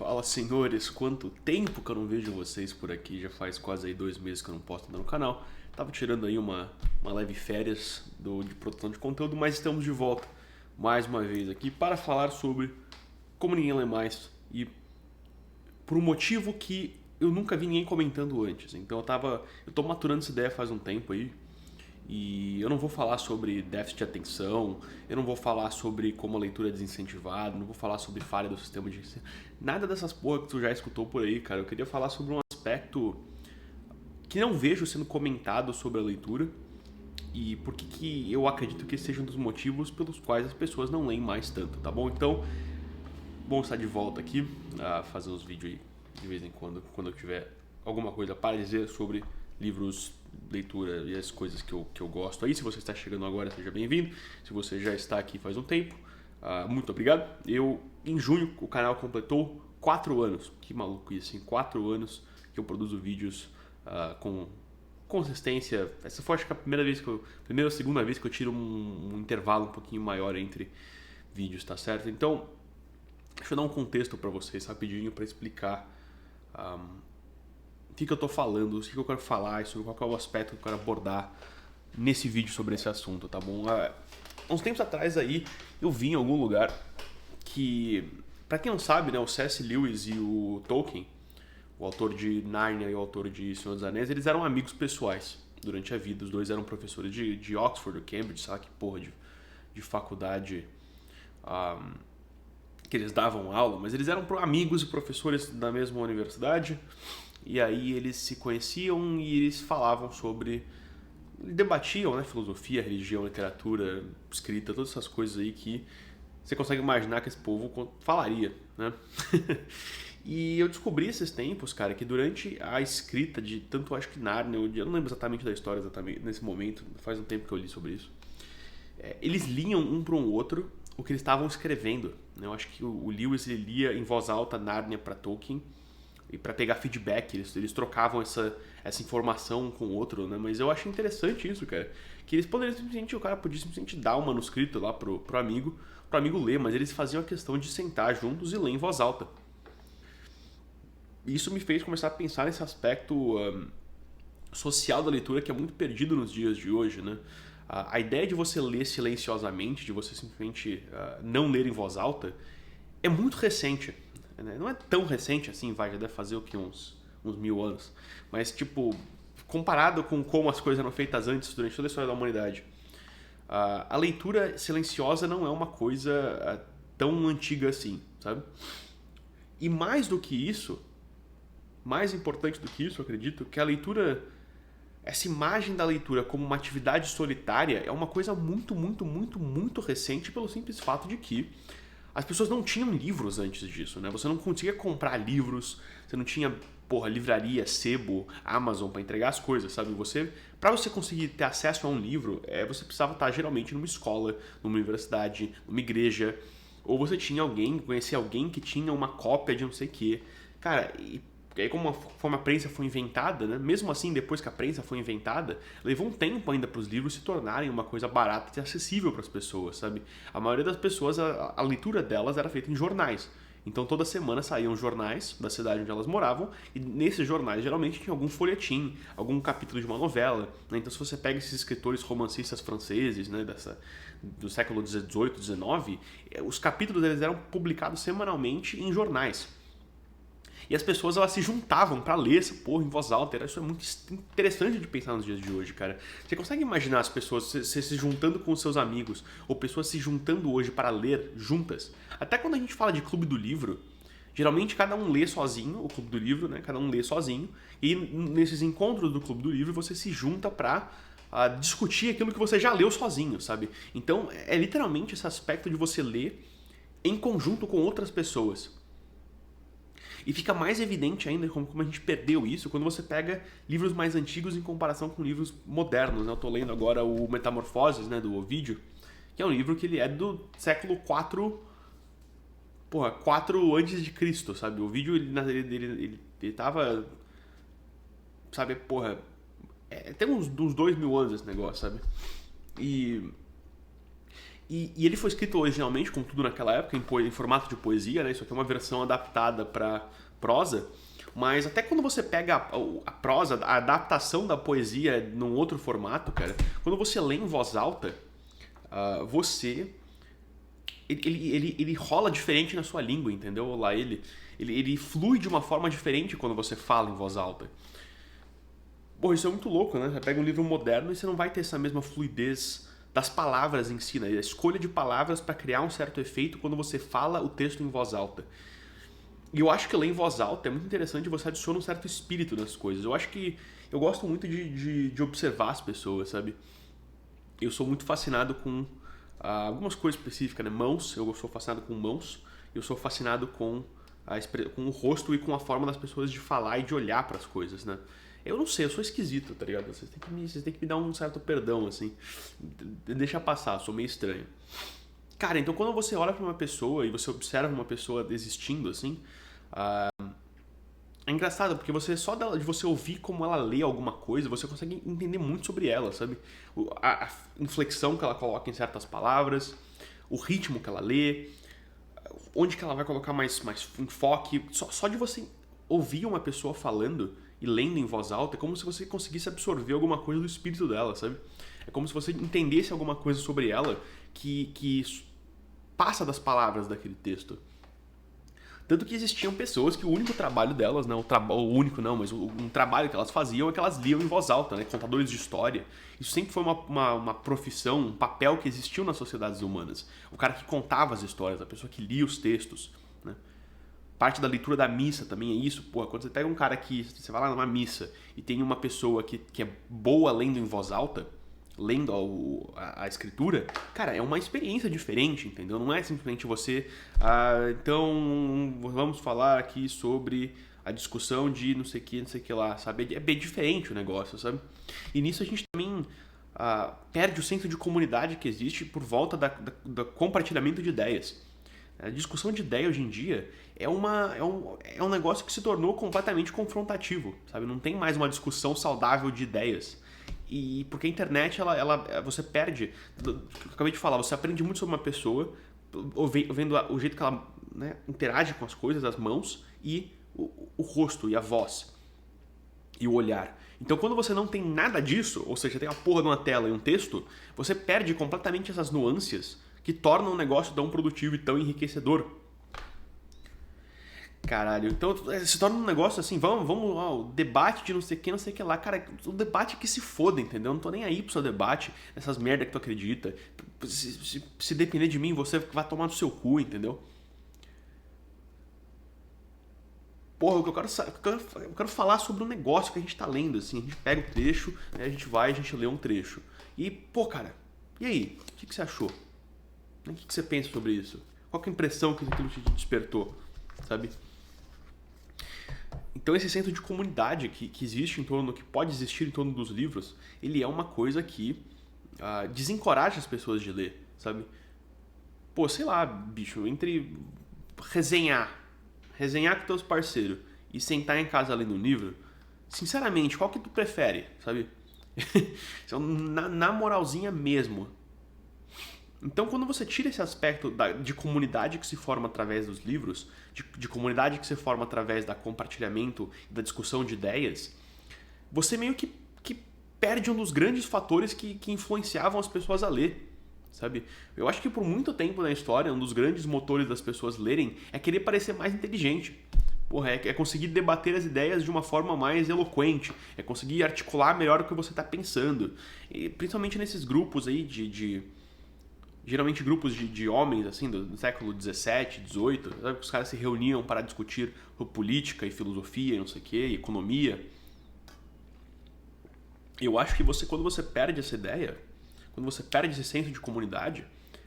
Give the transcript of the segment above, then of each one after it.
Fala, senhores, quanto tempo que eu não vejo vocês por aqui, já faz quase aí 2 meses que eu não posto nada no canal. Tava tirando aí uma leve férias de produção de conteúdo, mas estamos de volta mais uma vez aqui para falar sobre Como Ninguém Lê Mais e por um motivo que eu nunca vi ninguém comentando antes. Então eu tô maturando essa ideia faz um tempo aí. E eu não vou falar sobre déficit de atenção, eu não vou falar sobre como a leitura é desincentivada, não vou falar sobre falha do sistema de ensino. Nada dessas porra que tu já escutou por aí, cara. Eu queria falar sobre um aspecto que não vejo sendo comentado sobre a leitura e por que eu acredito que esse seja um dos motivos pelos quais as pessoas não leem mais tanto, tá bom? Então, bom estar de volta aqui a fazer uns vídeos aí de vez em quando eu tiver alguma coisa para dizer sobre livros, leitura e as coisas que eu gosto aí. Se você está chegando agora, seja bem-vindo. Se você já está aqui faz um tempo, muito obrigado. Em junho, o canal completou 4 anos. Que maluco isso, hein? 4 anos que eu produzo vídeos com consistência. Essa foi, acho que, a primeira ou segunda vez que eu tiro um intervalo um pouquinho maior entre vídeos, tá certo? Então, deixa eu dar um contexto para vocês rapidinho para explicar o que eu tô falando, o que eu quero falar, sobre qual é o aspecto que eu quero abordar nesse vídeo sobre esse assunto, tá bom? Uns tempos atrás aí, eu vi em algum lugar que, pra quem não sabe, né, o C.S. Lewis e o Tolkien, o autor de Nárnia e o autor de Senhor dos Anéis, eles eram amigos pessoais durante a vida. Os dois eram professores de Oxford, ou Cambridge, sei lá que porra de faculdade que eles davam aula, mas eles eram amigos e professores da mesma universidade. E aí eles se conheciam e eles falavam sobre... debatiam, né? Filosofia, religião, literatura, escrita, todas essas coisas aí que você consegue imaginar que esse povo falaria, né? E eu descobri esses tempos, cara, que durante a escrita de tanto, acho que Nárnia, eu não lembro exatamente da história exatamente nesse momento, faz um tempo que eu li sobre isso, eles liam um para o outro o que eles estavam escrevendo, né? Eu acho que o Lewis ele lia em voz alta Nárnia para Tolkien, e para pegar feedback, eles trocavam essa informação um com o outro, né? Mas eu achei interessante isso, cara. Que eles poderiam simplesmente, o cara podia simplesmente dar o manuscrito lá pro amigo ler, mas eles faziam a questão de sentar juntos e ler em voz alta. E isso me fez começar a pensar nesse aspecto social da leitura que é muito perdido nos dias de hoje, né? A ideia de você ler silenciosamente, de você simplesmente não ler em voz alta, é muito recente. Não é tão recente assim, já deve fazer o que, uns 1000 anos. Mas, tipo, comparado com como as coisas eram feitas antes, durante toda a história da humanidade, a leitura silenciosa não é uma coisa tão antiga assim, sabe? E mais do que isso, mais importante do que isso, eu acredito, que a leitura, essa imagem da leitura como uma atividade solitária é uma coisa muito, muito, muito, muito recente pelo simples fato de que as pessoas não tinham livros antes disso, né? Você não conseguia comprar livros, você não tinha, livraria, sebo, Amazon para entregar as coisas, sabe? Para você conseguir ter acesso a um livro, você precisava estar geralmente numa escola, numa universidade, numa igreja, ou você conhecia alguém que tinha uma cópia de não sei o quê. Cara, e aí como a prensa foi inventada, né? Mesmo assim, depois que a prensa foi inventada, levou um tempo ainda para os livros se tornarem uma coisa barata e acessível para as pessoas, sabe? A maioria das pessoas, a leitura delas era feita em jornais. Então toda semana saíam jornais da cidade onde elas moravam e nesses jornais geralmente tinha algum folhetim, algum capítulo de uma novela, né? Então se você pega esses escritores romancistas franceses, né, do século XVIII, XIX, os capítulos deles eram publicados semanalmente em jornais. E as pessoas, elas se juntavam pra ler essa porra em voz alta. Isso é muito interessante de pensar nos dias de hoje, cara. Você consegue imaginar as pessoas se juntando com seus amigos, ou pessoas se juntando hoje para ler juntas? Até quando a gente fala de clube do livro, geralmente cada um lê sozinho, o clube do livro, né? Cada um lê sozinho. E nesses encontros do clube do livro, você se junta pra discutir aquilo que você já leu sozinho, sabe? Então, é literalmente esse aspecto de você ler em conjunto com outras pessoas. E fica mais evidente ainda como a gente perdeu isso quando você pega livros mais antigos em comparação com livros modernos, né? Eu tô lendo agora o Metamorfoses, né, do Ovídio, que é um livro que ele é do século IV, 4 antes de Cristo, sabe? O Ovídio, ele tava, sabe, tem uns 2000 anos esse negócio, sabe? E E ele foi escrito originalmente, como tudo naquela época, em formato de poesia, né? Isso aqui é uma versão adaptada para prosa. Mas até quando você pega a prosa, a adaptação da poesia num outro formato, cara, quando você lê em voz alta, você... Ele rola diferente na sua língua, entendeu? Lá ele flui de uma forma diferente quando você fala em voz alta. Pô, isso é muito louco, né? Você pega um livro moderno e você não vai ter essa mesma fluidez das palavras em si, né? A escolha de palavras para criar um certo efeito quando você fala o texto em voz alta. E eu acho que ler em voz alta é muito interessante, você adiciona um certo espírito nas coisas. Eu acho que eu gosto muito de observar as pessoas, sabe? Eu sou muito fascinado com algumas coisas específicas, né? Mãos, eu sou fascinado com mãos. Eu sou fascinado com o rosto e com a forma das pessoas de falar e de olhar para as coisas, né? Eu não sei, eu sou esquisito, tá ligado? Vocês têm que me dar um certo perdão, assim. Deixa passar, eu sou meio estranho. Cara, então quando você olha para uma pessoa e você observa uma pessoa existindo, assim, é engraçado, porque só de você ouvir como ela lê alguma coisa, você consegue entender muito sobre ela, sabe? A inflexão que ela coloca em certas palavras, o ritmo que ela lê, onde que ela vai colocar mais enfoque. Só de você ouvir uma pessoa falando e lendo em voz alta, é como se você conseguisse absorver alguma coisa do espírito dela, sabe? É como se você entendesse alguma coisa sobre ela que passa das palavras daquele texto. Tanto que existiam pessoas que o único trabalho delas, não, mas um trabalho que elas faziam é que elas liam em voz alta, né? Contadores de história. Isso sempre foi uma profissão, um papel que existiu nas sociedades humanas. O cara que contava as histórias, a pessoa que lia os textos, né? Parte da leitura da missa também é isso. Pô, quando você pega um cara que você vai lá numa missa e tem uma pessoa que é boa lendo em voz alta, lendo a escritura, cara, é uma experiência diferente, entendeu? Não é simplesmente você... então, vamos falar aqui sobre a discussão de não sei o que lá, sabe? É bem diferente o negócio, sabe? E nisso a gente também perde o senso de comunidade que existe por volta do compartilhamento de ideias. A discussão de ideia hoje em dia é um negócio que se tornou completamente confrontativo, sabe? Não tem mais uma discussão saudável de ideias. E porque a internet, você perde, eu acabei de falar, você aprende muito sobre uma pessoa vendo o jeito que ela, né, interage com as coisas, as mãos e o rosto e a voz e o olhar. Então quando você não tem nada disso, ou seja, tem uma porra de uma tela e um texto, você perde completamente essas nuances que tornam o negócio tão produtivo e tão enriquecedor. Caralho, então se torna um negócio assim, o debate de não sei o que lá. Cara, o debate que se foda, entendeu? Eu não tô nem aí pro seu debate, essas merda que tu acredita. Se depender de mim, você vai tomar no seu cu, entendeu? Porra, eu quero falar sobre um negócio que a gente tá lendo, assim. A gente pega o trecho, né, a gente lê um trecho. E, pô, cara, e aí? O que você achou? O que você pensa sobre isso? Qual que é a impressão que aquilo te despertou, sabe? Então esse senso de comunidade que existe em torno, que pode existir em torno dos livros, ele é uma coisa que desencoraja as pessoas de ler, sabe? Pô, sei lá, bicho, entre resenhar com teus parceiros e sentar em casa lendo um livro, sinceramente, qual que tu prefere, sabe? na moralzinha mesmo. Então, quando você tira esse aspecto de comunidade que se forma através dos livros, de comunidade que se forma através do compartilhamento e da discussão de ideias, você meio que perde um dos grandes fatores que influenciavam as pessoas a ler, sabe? Eu acho que por muito tempo na história, um dos grandes motores das pessoas lerem é querer parecer mais inteligente. Porra, é conseguir debater as ideias de uma forma mais eloquente, é conseguir articular melhor o que você está pensando. E principalmente nesses grupos aí geralmente grupos de homens, assim, do século XVII, XVIII, sabe? Os caras se reuniam para discutir política e filosofia, e não sei o que, e economia. Eu acho que quando você perde essa ideia, quando você perde esse senso de comunidade,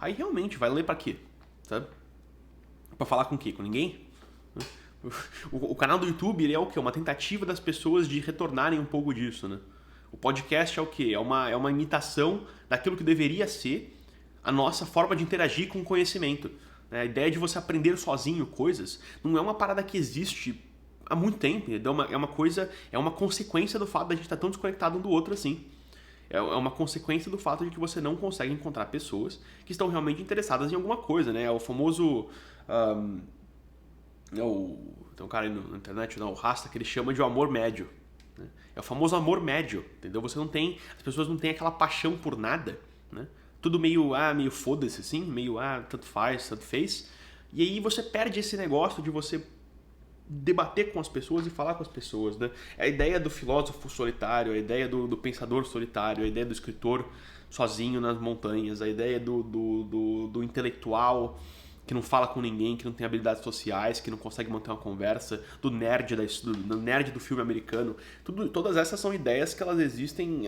aí realmente vai ler pra quê? Sabe? Pra falar com quê? Com ninguém? O canal do YouTube, ele é o quê? Uma tentativa das pessoas de retornarem um pouco disso, né? O podcast é o quê? É uma imitação daquilo que deveria ser a nossa forma de interagir com o conhecimento. A ideia de você aprender sozinho coisas não é uma parada que existe há muito tempo. É uma consequência do fato de a gente estar tão desconectado um do outro assim. É uma consequência do fato de que você não consegue encontrar pessoas que estão realmente interessadas em alguma coisa, né? É o famoso... tem um cara aí na internet, o Rasta, que ele chama de o amor médio. Né? É o famoso amor médio, entendeu? As pessoas não têm aquela paixão por nada, né? Tudo meio foda-se, assim, meio, tanto faz, tanto fez. E aí você perde esse negócio de você debater com as pessoas e falar com as pessoas, né? É a ideia do filósofo solitário, a ideia do pensador solitário, a ideia do escritor sozinho nas montanhas, a ideia do intelectual que não fala com ninguém, que não tem habilidades sociais, que não consegue manter uma conversa, do nerd do filme americano. Todas essas são ideias que elas existem,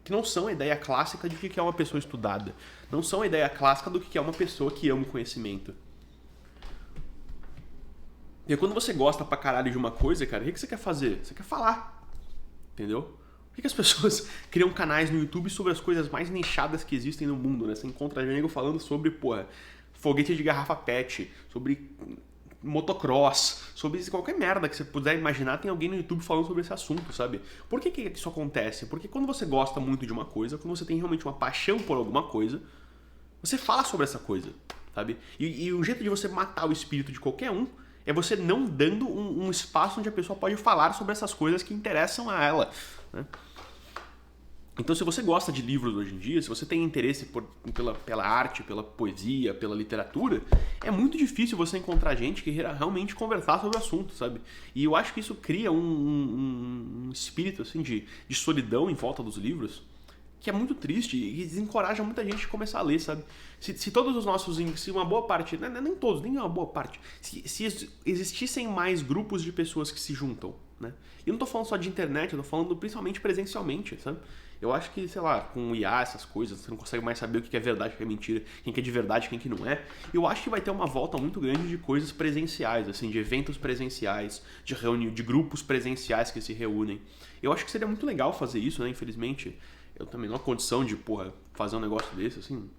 que não são a ideia clássica de que é uma pessoa estudada. Não são a ideia clássica do que é uma pessoa que ama o conhecimento. E quando você gosta pra caralho de uma coisa, cara, o que você quer fazer? Você quer falar, entendeu? Por que as pessoas criam canais no YouTube sobre as coisas mais nichadas que existem no mundo, né? Você encontra nego falando sobre, foguete de garrafa PET, sobre motocross, sobre qualquer merda que você puder imaginar, tem alguém no YouTube falando sobre esse assunto, sabe? Por que isso acontece? Porque quando você gosta muito de uma coisa, quando você tem realmente uma paixão por alguma coisa, você fala sobre essa coisa, sabe? E o jeito de você matar o espírito de qualquer um é você não dando um espaço onde a pessoa pode falar sobre essas coisas que interessam a ela, né? Então, se você gosta de livros hoje em dia, se você tem interesse pela arte, pela poesia, pela literatura, é muito difícil você encontrar gente que queira realmente conversar sobre o assunto, sabe? E eu acho que isso cria um espírito assim, de solidão em volta dos livros, que é muito triste e desencoraja muita gente a começar a ler, sabe? Se todos os nossos... Se uma boa parte... Nem todos, nem uma boa parte. Se existissem mais grupos de pessoas que se juntam, né? E eu não tô falando só de internet, eu tô falando principalmente presencialmente, sabe? Eu acho que, sei lá, com o IA, essas coisas, você não consegue mais saber o que é verdade, o que é mentira, quem que é de verdade, quem que não é. Eu acho que vai ter uma volta muito grande de coisas presenciais, assim, de eventos presenciais, de grupos presenciais que se reúnem. Eu acho que seria muito legal fazer isso, né? Infelizmente, eu também não tenho condição de, fazer um negócio desse, assim.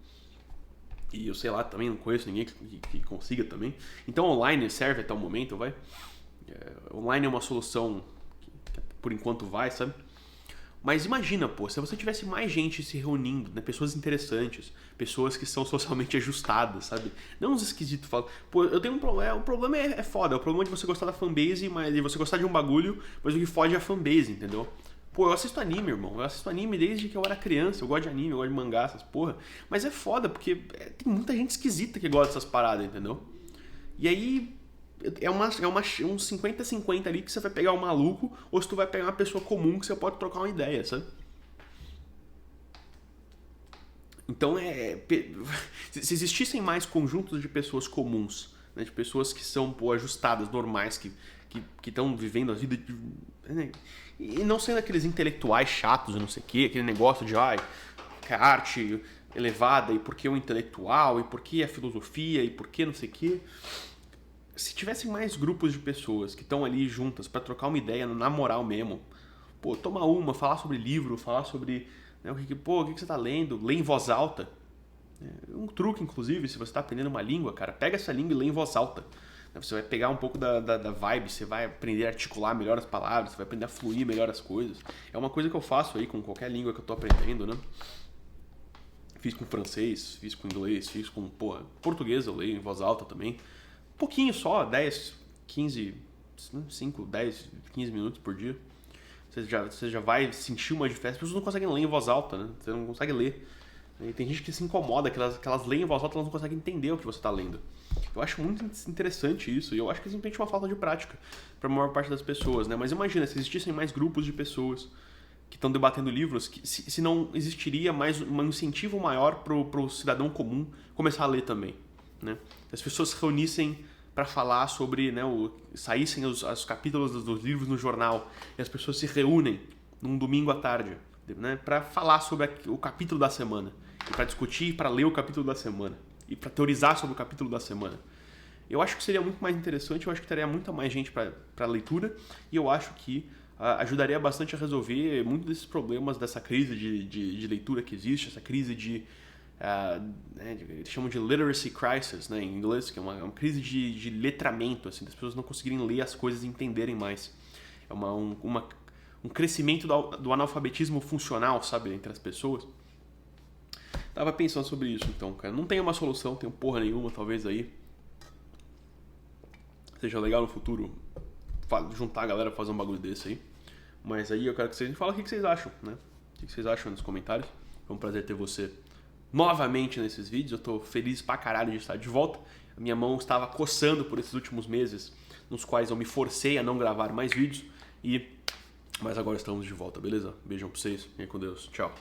E eu, sei lá, também não conheço ninguém que consiga também. Então, online serve até o momento, vai. Online é uma solução que por enquanto vai, sabe? Mas imagina, se você tivesse mais gente se reunindo, né? Pessoas interessantes, pessoas que são socialmente ajustadas, sabe? Não uns esquisitos falam, eu tenho um problema, o problema é foda, o problema é de você gostar da fanbase, de você gostar de um bagulho, mas o que fode é a fanbase, entendeu? Eu assisto anime, irmão, eu assisto anime desde que eu era criança, eu gosto de anime, eu gosto de mangá, essas porra, mas é foda, porque tem muita gente esquisita que gosta dessas paradas, entendeu? E aí... É um 50-50 ali que você vai pegar um maluco ou se tu vai pegar uma pessoa comum que você pode trocar uma ideia, sabe? Então, se existissem mais conjuntos de pessoas comuns, né, de pessoas que são ajustadas, normais, que estão vivendo a vida... Né, e não sendo aqueles intelectuais chatos e não sei o quê, aquele negócio de a arte elevada e por que o intelectual e por que a filosofia e por que não sei o quê... Se tivesse mais grupos de pessoas que estão ali juntas pra trocar uma ideia na moral mesmo, tomar uma, falar sobre livro, falar sobre, né, o que você tá lendo, ler em voz alta. Um truque, inclusive, se você tá aprendendo uma língua, cara, pega essa língua e lê em voz alta. Você vai pegar um pouco da vibe, você vai aprender a articular melhor as palavras, você vai aprender a fluir melhor as coisas. É uma coisa que eu faço aí com qualquer língua que eu tô aprendendo, né? Fiz com francês, fiz com inglês, fiz com, português eu leio em voz alta também. Pouquinho só, 10, 15, 5, 10, 15 minutos por dia. Você já vai sentir uma diferença. As pessoas não conseguem ler em voz alta, né? Você não consegue ler. E tem gente que se incomoda, que elas leem em voz alta, elas não conseguem entender o que você está lendo. Eu acho muito interessante isso, e eu acho que é simplesmente uma falta de prática para a maior parte das pessoas, né? Mas imagina, se existissem mais grupos de pessoas que estão debatendo livros, se não existiria mais um incentivo maior pro cidadão comum começar a ler também, né? As pessoas se reunissem para falar sobre, né, saíssem os capítulos dos livros no jornal, e as pessoas se reúnem num domingo à tarde, né, para falar sobre o capítulo da semana, e para discutir, para ler o capítulo da semana, e para teorizar sobre o capítulo da semana. Eu acho que seria muito mais interessante, eu acho que teria muita mais gente para leitura, e eu acho que ajudaria bastante a resolver muitos desses problemas dessa crise de leitura que existe, essa crise eles chamam de literacy crisis, né, em inglês, que é uma crise de letramento, assim, das pessoas não conseguirem ler as coisas e entenderem mais. É um crescimento do analfabetismo funcional, sabe, entre as pessoas. Tava pensando sobre isso, então, cara. Não tem uma solução, tem porra nenhuma, talvez aí seja legal no futuro juntar a galera pra fazer um bagulho desse aí. Mas aí eu quero que vocês me falem o que vocês acham, né? O que vocês acham nos comentários. É um prazer ter você novamente nesses vídeos. Eu tô feliz pra caralho de estar de volta. A minha mão estava coçando por esses últimos meses, nos quais eu me forcei a não gravar mais vídeos. Mas agora estamos de volta, beleza? Beijão pra vocês. Fiquem com Deus. Tchau.